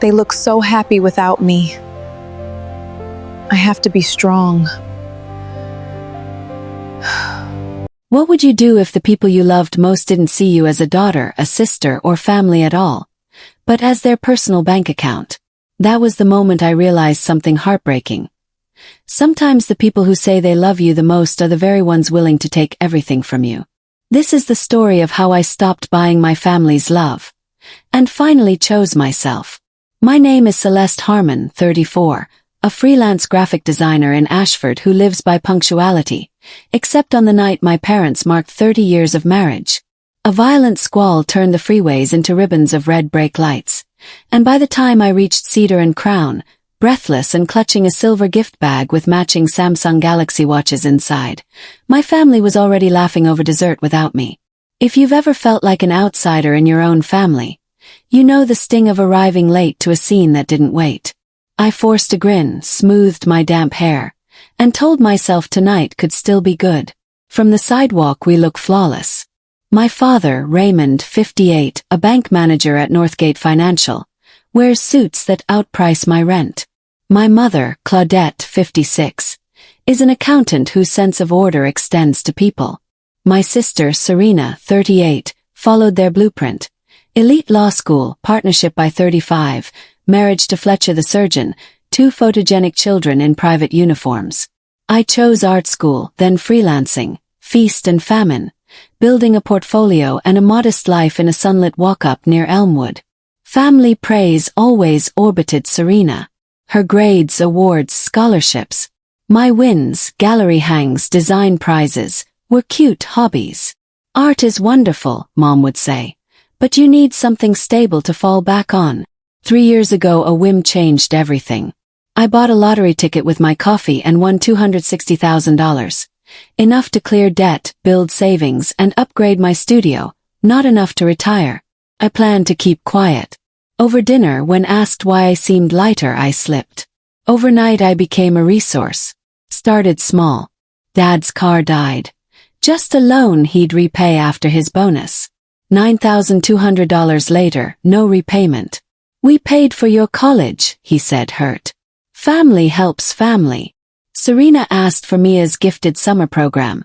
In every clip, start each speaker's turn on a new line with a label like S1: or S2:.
S1: They look so happy without me. I have to be strong.
S2: What would you do if the people you loved most didn't see you as a daughter, a sister, or family at all, but as their personal bank account? That was the moment I realized something heartbreaking. Sometimes the people who say they love you the most are the very ones willing to take everything from you. This is the story of how I stopped buying my family's love, and finally chose myself. My name is Celeste Harmon, 34, a freelance graphic designer in Ashford who lives by punctuality, except on the night my parents marked 30 years of marriage. A violent squall turned the freeways into ribbons of red brake lights, and by the time I reached Cedar and Crown, breathless and clutching a silver gift bag with matching Samsung Galaxy watches inside, my family was already laughing over dessert without me. If you've ever felt like an outsider in your own family, you know the sting of arriving late to a scene that didn't wait. I forced a grin, smoothed my damp hair, and told myself tonight could still be good. From the sidewalk we look flawless. My father, Raymond, 58, a bank manager at Northgate Financial, wears suits that outprice my rent. My mother, Claudette, 56, is an accountant whose sense of order extends to people. My sister, Serena, 38, followed their blueprint. Elite law school, partnership by 35, marriage to Fletcher the surgeon, 2 photogenic children in private uniforms. I chose art school, then freelancing, feast and famine, building a portfolio and a modest life in a sunlit walk-up near Elmwood. Family praise always orbited Serena. Her grades, awards, scholarships. My wins, gallery hangs, design prizes, were cute hobbies. Art is wonderful, Mom would say, but you need something stable to fall back on. 3 years ago a whim changed everything. I bought a lottery ticket with my coffee and won $260,000. Enough to clear debt, build savings, and upgrade my studio, not enough to retire. I planned to keep quiet. Over dinner, when asked why I seemed lighter, I slipped. Overnight I became a resource. Started small. Dad's car died. Just a loan he'd repay after his bonus. $9,200 later, no repayment. "We paid for your college," he said, hurt. Family helps family. Serena asked for Mia's gifted summer program.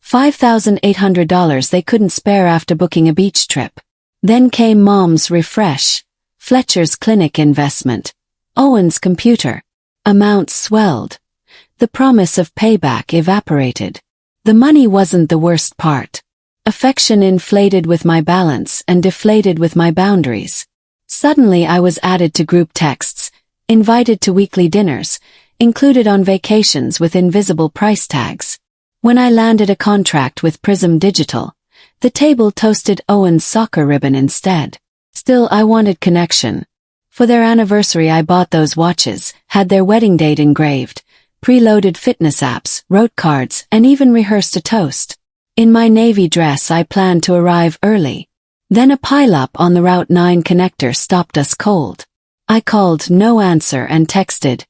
S2: $5,800 they couldn't spare after booking a beach trip. Then came Mom's refresh. Fletcher's clinic investment. Owen's computer. Amounts swelled. The promise of payback evaporated. The money wasn't the worst part. Affection inflated with my balance and deflated with my boundaries. Suddenly I was added to group texts, invited to weekly dinners, included on vacations with invisible price tags. When I landed a contract with Prism Digital, the table toasted Owen's soccer ribbon instead. Still, I wanted connection. For their anniversary I bought those watches, had their wedding date engraved, preloaded fitness apps, wrote cards, and even rehearsed a toast. In my navy dress I planned to arrive early. Then a pileup on the Route 9 connector stopped us cold. I called, no answer, and texted,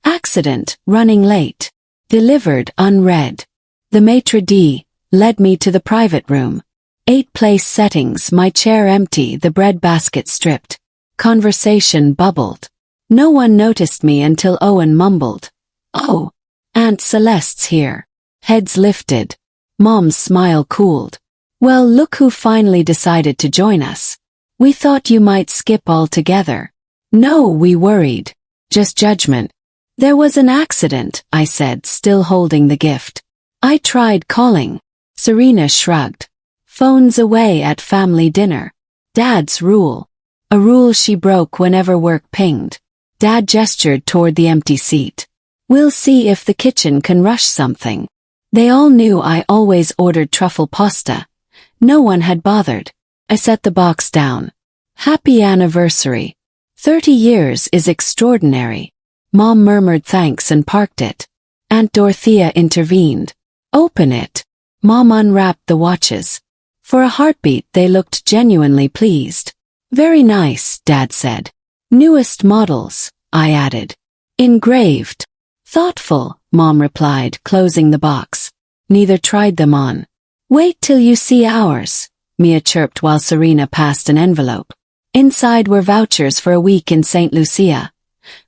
S2: "Accident, running late." Delivered, unread. The maitre d' led me to the private room. 8 place settings, my chair empty, the bread basket stripped. Conversation bubbled. No one noticed me until Owen mumbled, "Oh, Aunt Celeste's here." Heads lifted. Mom's smile cooled. "Well, look who finally decided to join us. We thought you might skip altogether." "No," we worried. "Just judgment." "There was an accident," I said, still holding the gift. "I tried calling." Serena shrugged. "Phones away at family dinner. Dad's rule." A rule she broke whenever work pinged. Dad gestured toward the empty seat. "We'll see if the kitchen can rush something." They all knew I always ordered truffle pasta. No one had bothered. I set the box down. "Happy anniversary. 30 years is extraordinary." Mom murmured thanks and parked it. Aunt Dorothea intervened. "Open it." Mom unwrapped the watches. For a heartbeat they looked genuinely pleased. "Very nice," Dad said. "Newest models," I added. "Engraved." "Thoughtful," Mom replied, closing the box. "Neither tried them on." "Wait till you see ours," Mia chirped while Serena passed an envelope. Inside were vouchers for a week in St. Lucia.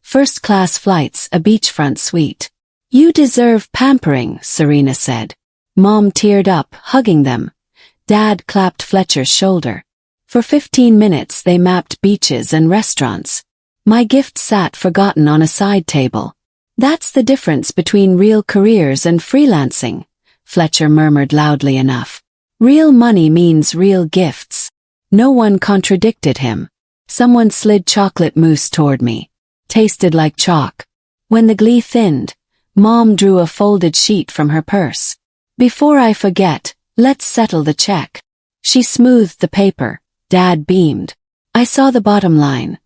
S2: First-class flights, a beachfront suite. You deserve pampering, Serena said. Mom teared up, hugging them. Dad clapped Fletcher's shoulder. For 15 minutes they mapped beaches and restaurants. My gift sat forgotten on a side table. That's the difference between real careers and freelancing, Fletcher murmured loudly enough. Real money means real gifts. No one contradicted him. Someone slid chocolate mousse toward me. Tasted like chalk. When the glee thinned, Mom drew a folded sheet from her purse. Before I forget, let's settle the check. She smoothed the paper. Dad beamed. I saw the bottom line.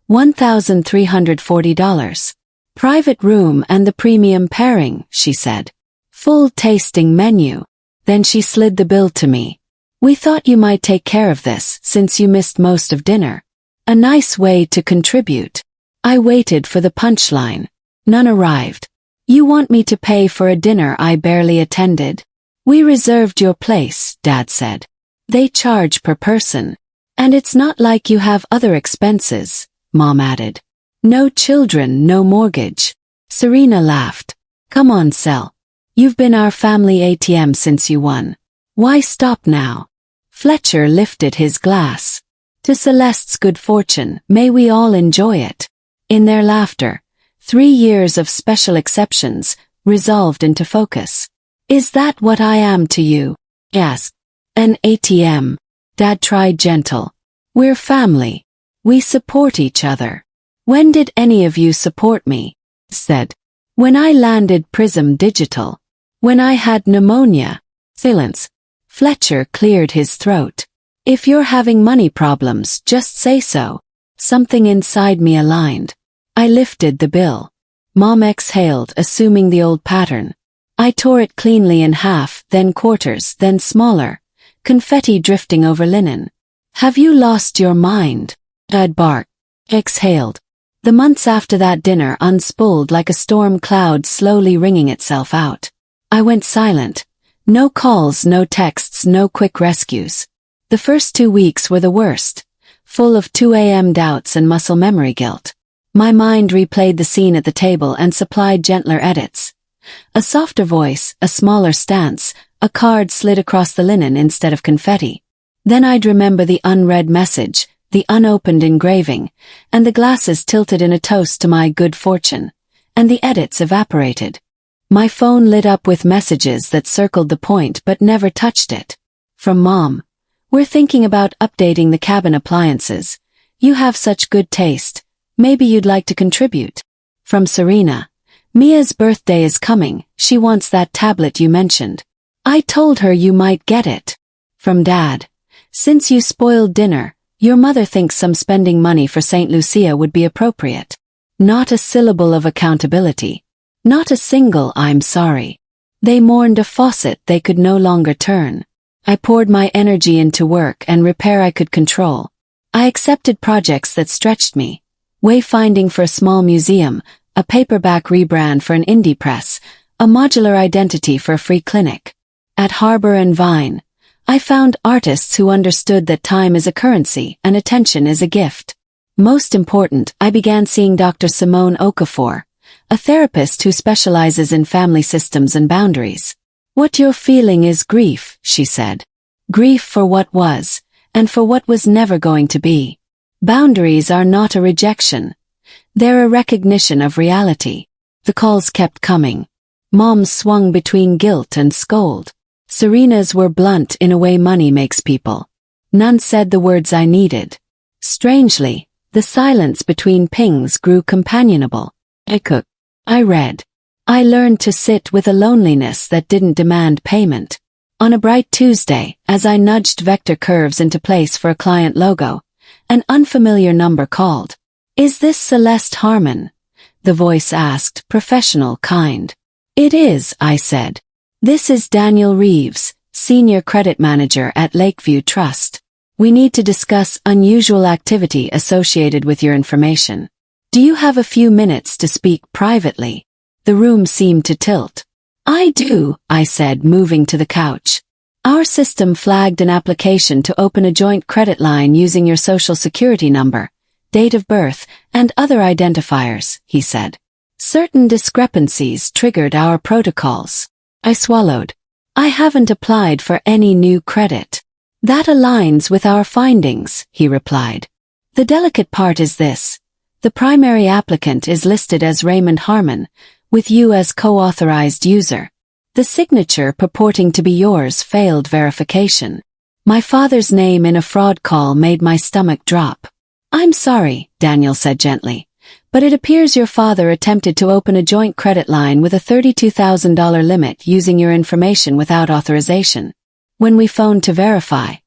S2: $1,340. Private room and the premium pairing, she said. Full tasting menu. Then she slid the bill to me. We thought you might take care of this since you missed most of dinner. A nice way to contribute. I waited for the punchline. None arrived. You want me to pay for a dinner I barely attended? We reserved your place, Dad said. They charge per person. And it's not like you have other expenses, Mom added. No children, no mortgage. Serena laughed. Come on, Sel. You've been our family ATM since you won. Why stop now? Fletcher lifted his glass. To Celeste's good fortune, may we all enjoy it. In their laughter, 3 years of special exceptions resolved into focus. Is that what I am to you? Yes. An ATM. Dad tried gentle. We're family. We support each other. When did any of you support me? Said. When I landed Prism Digital. When I had pneumonia. Silence. Fletcher cleared his throat. If you're having money problems, just say so. Something inside me aligned. I lifted the bill. Mom exhaled, assuming the old pattern. I tore it cleanly in half, then quarters, then smaller. Confetti drifting over linen. Have you lost your mind? Dad barked. Exhaled. The months after that dinner unspooled like a storm cloud slowly wringing itself out. I went silent. No calls, no texts, no quick rescues. The first 2 weeks were the worst, full of 2 a.m. doubts and muscle memory guilt. My mind replayed the scene at the table and supplied gentler edits. A softer voice, a smaller stance, a card slid across the linen instead of confetti. Then I'd remember the unread message, the unopened engraving, and the glasses tilted in a toast to my good fortune. And the edits evaporated. My phone lit up with messages that circled the point but never touched it. From Mom. We're thinking about updating the cabin appliances. You have such good taste. Maybe you'd like to contribute. From Serena. Mia's birthday is coming. She wants that tablet you mentioned. I told her you might get it. From Dad. Since you spoiled dinner, your mother thinks some spending money for St. Lucia would be appropriate. Not a syllable of accountability. Not a single I'm sorry. They mourned a faucet they could no longer turn. I poured my energy into work and repair I could control. I accepted projects that stretched me. Wayfinding for a small museum, a paperback rebrand for an indie press, a modular identity for a free clinic. At Harbor and Vine, I found artists who understood that time is a currency and attention is a gift. Most important, I began seeing Dr. Simone Okafor, a therapist who specializes in family systems and boundaries. What you're feeling is grief, she said. Grief for what was, and for what was never going to be. Boundaries are not a rejection. They're a recognition of reality. The calls kept coming. Mom's swung between guilt and scold. Serena's were blunt in a way money makes people. None said the words I needed. Strangely, the silence between pings grew companionable. I cooked. I read. I learned to sit with a loneliness that didn't demand payment. On a bright Tuesday, as I nudged vector curves into place for a client logo, an unfamiliar number called. Is this Celeste Harmon? The voice asked, professional, kind. It is, I said. This is Daniel Reeves, Senior Credit Manager at Lakeview Trust. We need to discuss unusual activity associated with your information. Do you have a few minutes to speak privately? The room seemed to tilt. I do, I said, moving to the couch. Our system flagged an application to open a joint credit line using your social security number, date of birth, and other identifiers, he said. Certain discrepancies triggered our protocols. I swallowed. I haven't applied for any new credit. That aligns with our findings, he replied. The delicate part is this. The primary applicant is listed as Raymond Harmon, with you as co-authorized user. The signature purporting to be yours failed verification. My father's name in a fraud call made my stomach drop. I'm sorry, Daniel said gently, but it appears your father attempted to open a joint credit line with a $32,000 limit using your information without authorization. When we phoned to verify,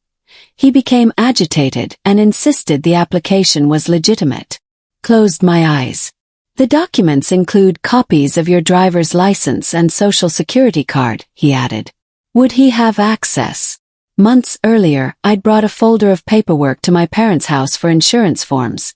S2: he became agitated and insisted the application was legitimate. Closed my eyes. The documents include copies of your driver's license and social security card, he added. Would he have access? Months earlier, I'd brought a folder of paperwork to my parents' house for insurance forms.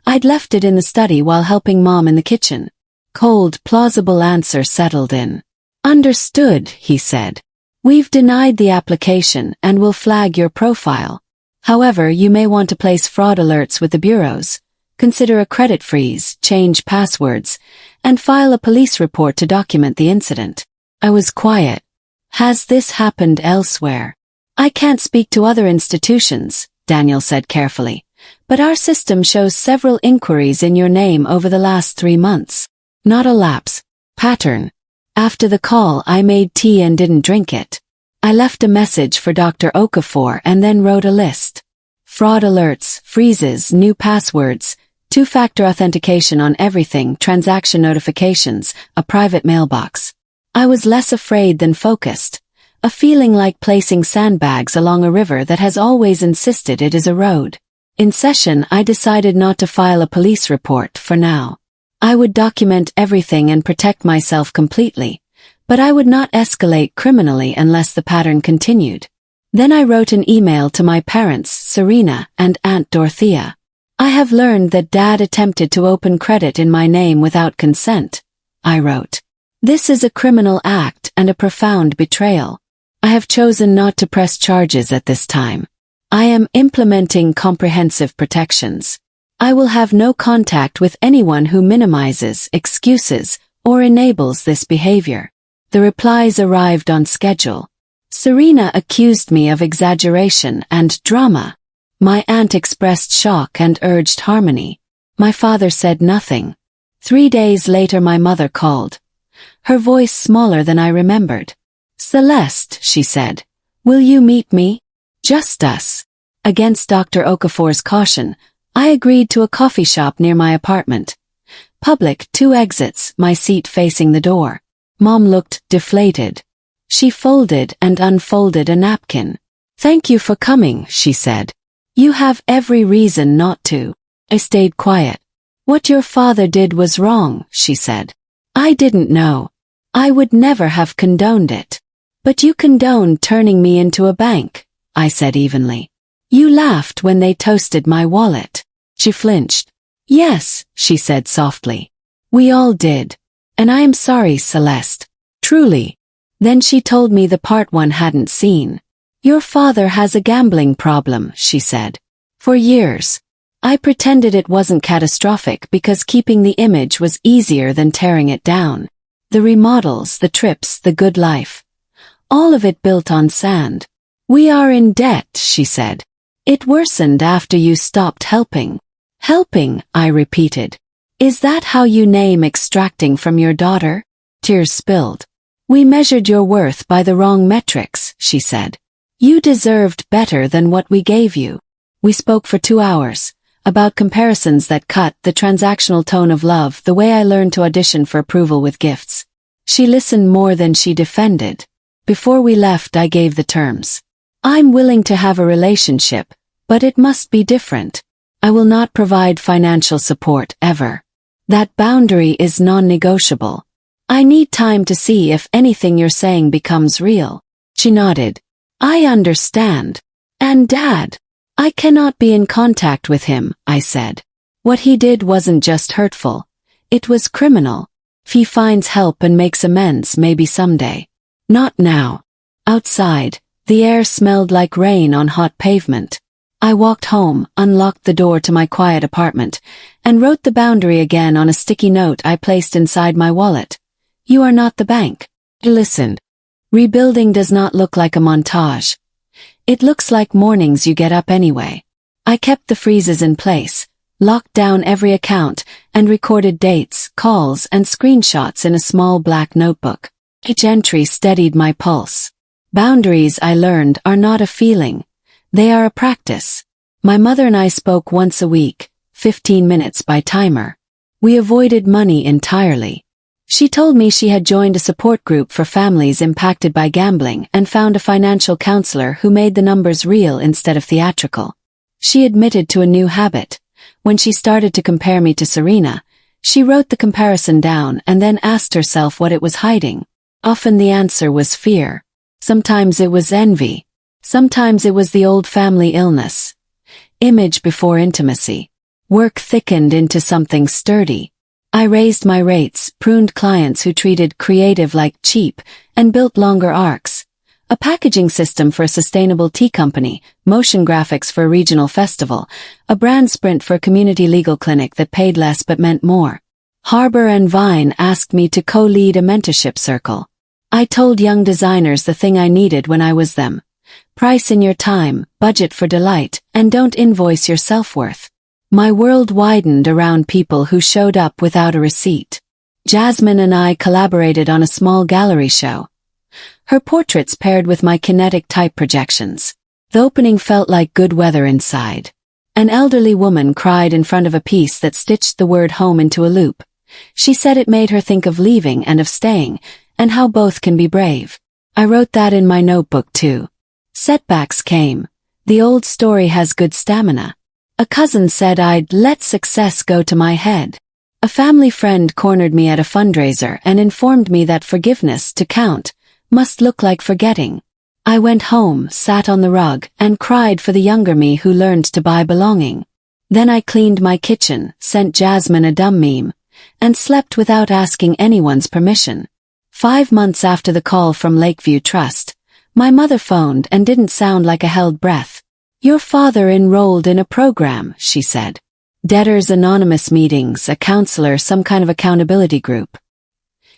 S2: I'd left it in the study while helping Mom in the kitchen. Cold, plausible answer settled in. Understood, he said. We've denied the application and will flag your profile. However, you may want to place fraud alerts with the bureaus. Consider a credit freeze, change passwords, and file a police report to document the incident. I was quiet. Has this happened elsewhere? I can't speak to other institutions, Daniel said carefully, but our system shows several inquiries in your name over the last 3 months. Not a lapse. Pattern. After the call, I made tea and didn't drink it. I left a message for Dr. Okafor and then wrote a list. Fraud alerts, freezes, new passwords, two-factor authentication on everything, transaction notifications, a private mailbox. I was less afraid than focused. A feeling like placing sandbags along a river that has always insisted it is a road. In session, I decided not to file a police report for now. I would document everything and protect myself completely, but I would not escalate criminally unless the pattern continued. Then I wrote an email to my parents, Serena, and Aunt Dorothea. I have learned that Dad attempted to open credit in my name without consent, I wrote. This is a criminal act and a profound betrayal. I have chosen not to press charges at this time. I am implementing comprehensive protections. I will have no contact with anyone who minimizes, excuses, or enables this behavior. The replies arrived on schedule. Serena accused me of exaggeration and drama. My aunt expressed shock and urged harmony. My father said nothing. 3 days later my mother called. Her voice smaller than I remembered. Celeste, she said, will you meet me? Just us. Against Dr. Okafor's caution, I agreed to a coffee shop near my apartment. Public, 2 exits, my seat facing the door. Mom looked deflated. She folded and unfolded a napkin. Thank you for coming, she said. You have every reason not to. I stayed quiet. What your father did was wrong, she said. I didn't know. I would never have condoned it. But you condoned turning me into a bank, I said evenly. You laughed when they toasted my wallet. She flinched. Yes, she said softly. We all did. And I am sorry, Celeste. Truly. Then she told me the part one hadn't seen. Your father has a gambling problem, she said. For years. I pretended it wasn't catastrophic because keeping the image was easier than tearing it down. The remodels, the trips, the good life. All of it built on sand. We are in debt, she said. It worsened after you stopped helping. Helping, I repeated. Is that how you name extracting from your daughter? Tears spilled. We measured your worth by the wrong metrics, she said. You deserved better than what we gave you. We spoke for 2 hours, about comparisons that cut, the transactional tone of love, the way I learned to audition for approval with gifts. She listened more than she defended. Before we left, I gave the terms. I'm willing to have a relationship, but it must be different. I will not provide financial support, ever. That boundary is non-negotiable. I need time to see if anything you're saying becomes real. She nodded. I understand. And Dad? I cannot be in contact with him, I said. What he did wasn't just hurtful. It was criminal. If he finds help and makes amends, maybe someday. Not now. Outside, The air smelled like rain on hot pavement. I walked home, unlocked the door to my quiet apartment, and wrote the boundary again on a sticky note I placed inside my wallet. You are not the bank. Listen. Rebuilding does not look like a montage. It looks like mornings you get up anyway. I kept the freezes in place, locked down every account, and recorded dates, calls, and screenshots in a small black notebook. Each entry steadied my pulse. Boundaries, I learned, are not a feeling. They are a practice. My mother and I spoke once a week, 15 minutes by timer. We avoided money entirely. She told me she had joined a support group for families impacted by gambling and found a financial counselor who made the numbers real instead of theatrical. She admitted to a new habit. When she started to compare me to Serena, she wrote the comparison down and then asked herself what it was hiding. Often the answer was fear. Sometimes it was envy. Sometimes it was the old family illness. Image before intimacy. Work thickened into something sturdy. I raised my rates, pruned clients who treated creative like cheap, and built longer arcs. A packaging system for a sustainable tea company, motion graphics for a regional festival, a brand sprint for a community legal clinic that paid less but meant more. Harbor and Vine asked me to co-lead a mentorship circle. I told young designers the thing I needed when I was them. Price in your time, budget for delight, and don't invoice your self-worth. My world widened around people who showed up without a receipt. Jasmine and I collaborated on a small gallery show. Her portraits paired with my kinetic type projections. The opening felt like good weather inside. An elderly woman cried in front of a piece that stitched the word home into a loop. She said it made her think of leaving and of staying, and how both can be brave. I wrote that in my notebook too. Setbacks came. The old story has good stamina. A cousin said I'd let success go to my head. A family friend cornered me at a fundraiser and informed me that forgiveness, to count, must look like forgetting. I went home, sat on the rug, and cried for the younger me who learned to buy belonging. Then I cleaned my kitchen, sent Jasmine a dumb meme, and slept without asking anyone's permission. 5 months after the call from Lakeview Trust, my mother phoned and didn't sound like a held breath. Your father enrolled in a program, she said. Debtors Anonymous meetings, a counselor, some kind of accountability group.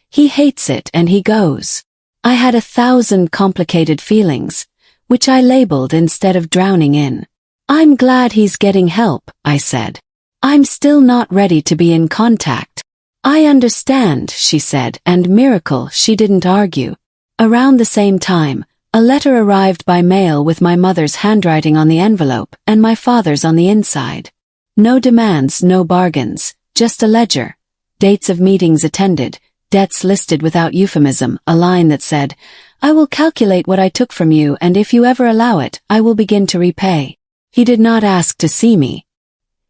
S2: He hates it and he goes. I had 1,000 complicated feelings, which I labeled instead of drowning in. I'm glad he's getting help, I said. I'm still not ready to be in contact. I understand, she said, and miracle, she didn't argue. Around the same time, a letter arrived by mail with my mother's handwriting on the envelope and my father's on the inside. No demands, no bargains, just a ledger. Dates of meetings attended, debts listed without euphemism, a line that said, I will calculate what I took from you and if you ever allow it, I will begin to repay. He did not ask to see me.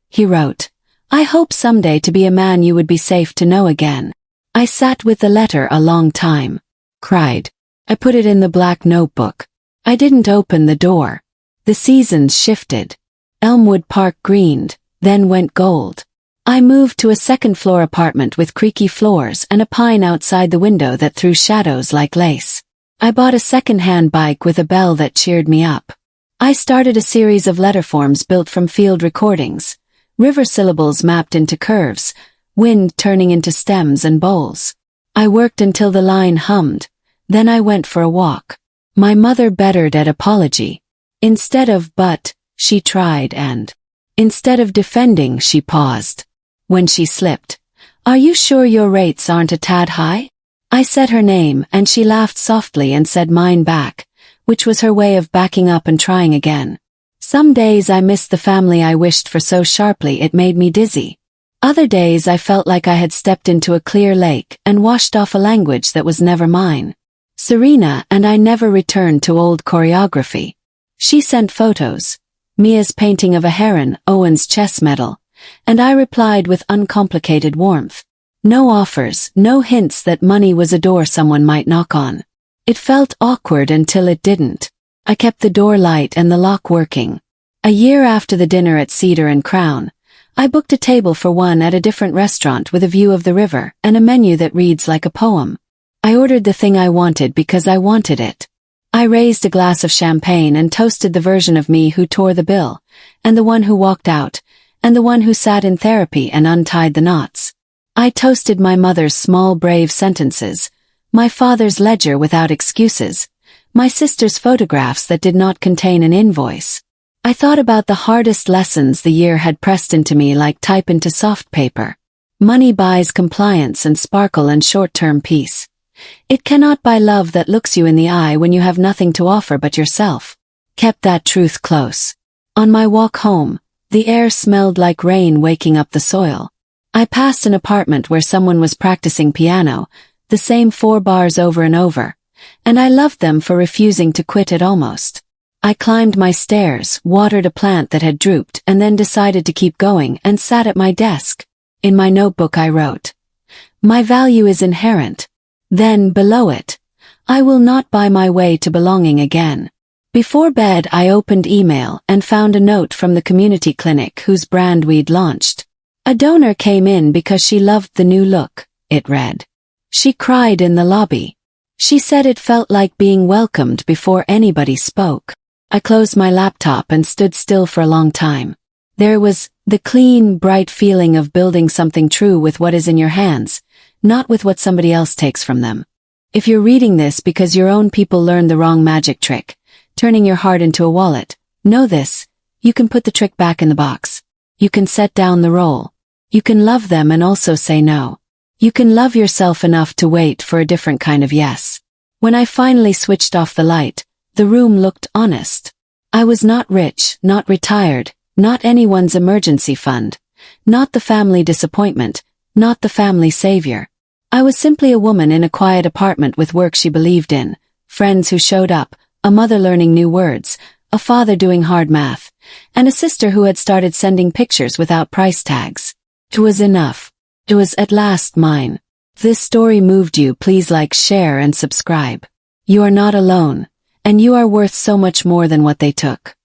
S2: He wrote, I hope someday to be a man you would be safe to know again. I sat with the letter a long time. Cried. I put it in the black notebook. I didn't open the door. The seasons shifted. Elmwood Park greened, then went gold. I moved to a second-floor apartment with creaky floors and a pine outside the window that threw shadows like lace. I bought a second-hand bike with a bell that cheered me up. I started a series of letter forms built from field recordings, river syllables mapped into curves, wind turning into stems and bowls. I worked until the line hummed. Then I went for a walk. My mother bettered at apology. Instead of but, she tried and. Instead of defending, she paused. When she slipped, are you sure your rates aren't a tad high? I said her name and she laughed softly and said mine back, which was her way of backing up and trying again. Some days I missed the family I wished for so sharply it made me dizzy. Other days I felt like I had stepped into a clear lake and washed off a language that was never mine. Serena and I never returned to old choreography. She sent photos, Mia's painting of a heron, Owen's chess medal, and I replied with uncomplicated warmth. No offers, no hints that money was a door someone might knock on. It felt awkward until it didn't. I kept the door light and the lock working. A year after the dinner at Cedar and Crown, I booked a table for one at a different restaurant with a view of the river and a menu that reads like a poem. I ordered the thing I wanted because I wanted it. I raised a glass of champagne and toasted the version of me who tore the bill, and the one who walked out, and the one who sat in therapy and untied the knots. I toasted my mother's small brave sentences, my father's ledger without excuses, my sister's photographs that did not contain an invoice. I thought about the hardest lessons the year had pressed into me like type into soft paper. Money buys compliance and sparkle and short-term peace. It cannot buy love that looks you in the eye when you have nothing to offer but yourself. Kept that truth close. On my walk home, the air smelled like rain waking up the soil. I passed an apartment where someone was practicing piano, the same 4 bars over and over, and I loved them for refusing to quit at almost. I climbed my stairs, watered a plant that had drooped, and then decided to keep going and sat at my desk. In my notebook I wrote, "My value is inherent." Then, below it, "I will not buy my way to belonging again." Before bed I opened email and found a note from the community clinic whose brand we'd launched. A donor came in because she loved the new look, it read. She cried in the lobby. She said it felt like being welcomed before anybody spoke. I closed my laptop and stood still for a long time. There was the clean, bright feeling of building something true with what is in your hands, not with what somebody else takes from them. If you're reading this because your own people learned the wrong magic trick, turning your heart into a wallet, know this: you can put the trick back in the box. You can set down the roll. You can love them and also say no. You can love yourself enough to wait for a different kind of yes. When I finally switched off the light, the room looked honest. I was not rich, not retired, not anyone's emergency fund, not the family disappointment, not the family savior. I was simply a woman in a quiet apartment with work she believed in, friends who showed up, a mother learning new words, a father doing hard math, and a sister who had started sending pictures without price tags. It was enough. It was at last mine. If this story moved you, please like, share, and subscribe. You are not alone, and you are worth so much more than what they took.